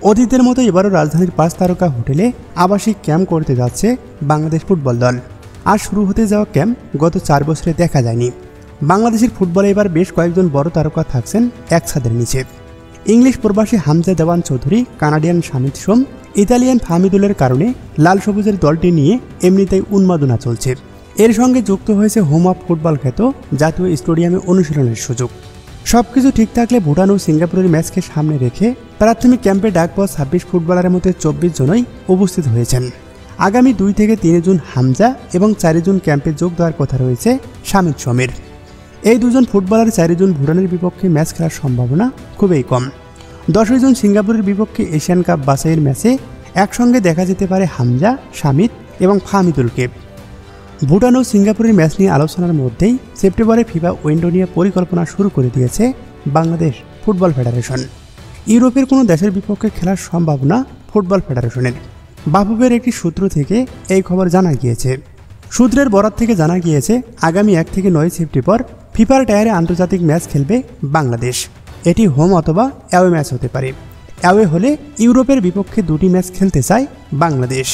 অতীতের মতো এবারও রাজধানীর 5 তারকা হোটেলে আবাসিক ক্যাম্প করতে যাচ্ছে বাংলাদেশ ফুটবল দল। আর শুরু হতে যাওয়া ক্যাম্প গত 4 বছরে দেখা যায়নি। বাংলাদেশের ফুটবলে এবার বেশ কয়েকজন বড় তারকা থাকছেন এক ছাদের নিচে। ইংলিশ প্রবাসী হামজা দেওয়ান চৌধুরী, কানাডিয়ান শামিত সোম, ইতালিয়ান ফাহমিদুলের কারণে লাল সবুজের দলটি নিয়ে এমনিতেই উন্মাদনা চলছে। এর সঙ্গে যুক্ত হয়েছে হোম অফ ফুটবল খ্যাত জাতীয় স্টেডিয়ামে অনুশীলনের সুযোগ। সবকিছু ঠিক থাকলে ভুটান ও সিঙ্গাপুরের ম্যাচকে সামনে রেখে প্রাথমিক ক্যাম্পে ডাক পাওয়া 26 ফুটবলারের মধ্যে 24 জনই উপস্থিত হয়েছেন। আগামী 2 থেকে 3 জুন হামজা এবং 4 জুন ক্যাম্পে যোগ দেওয়ার কথা রয়েছে শামিত সোমের। এই দুজন ফুটবলার 4 জুন ভুটানের বিপক্ষে ম্যাচ খেলার সম্ভাবনা খুবই কম। 10 জুন সিঙ্গাপুরের বিপক্ষে এশিয়ান কাপ বাছাইয়ের ম্যাচে একসঙ্গে দেখা যেতে পারে হামজা, শামিত এবং ফাহমিদুলকে। ভুটান ও সিঙ্গাপুরের ম্যাচ নিয়ে আলোচনার মধ্যেই সেপ্টেম্বরে ফিফা উইন্ডো নিয়ে পরিকল্পনা শুরু করে দিয়েছে বাংলাদেশ ফুটবল ফেডারেশন। ইউরোপের কোনো দেশের বিপক্ষে খেলার সম্ভাবনা ফুটবল ফেডারেশনের। বাফুফের একটি সূত্র থেকে এই খবর জানা গিয়েছে। সূত্রের বরাত থেকে জানা গিয়েছে আগামী 1 থেকে 9 সেপ্টেম্বর ফিফার টায়ারে আন্তর্জাতিক ম্যাচ খেলবে বাংলাদেশ। এটি হোম অথবা অ্যাওয়ে ম্যাচ হতে পারে। অ্যাওয়ে হলে ইউরোপের বিপক্ষে 2টি ম্যাচ খেলতে চায় বাংলাদেশ।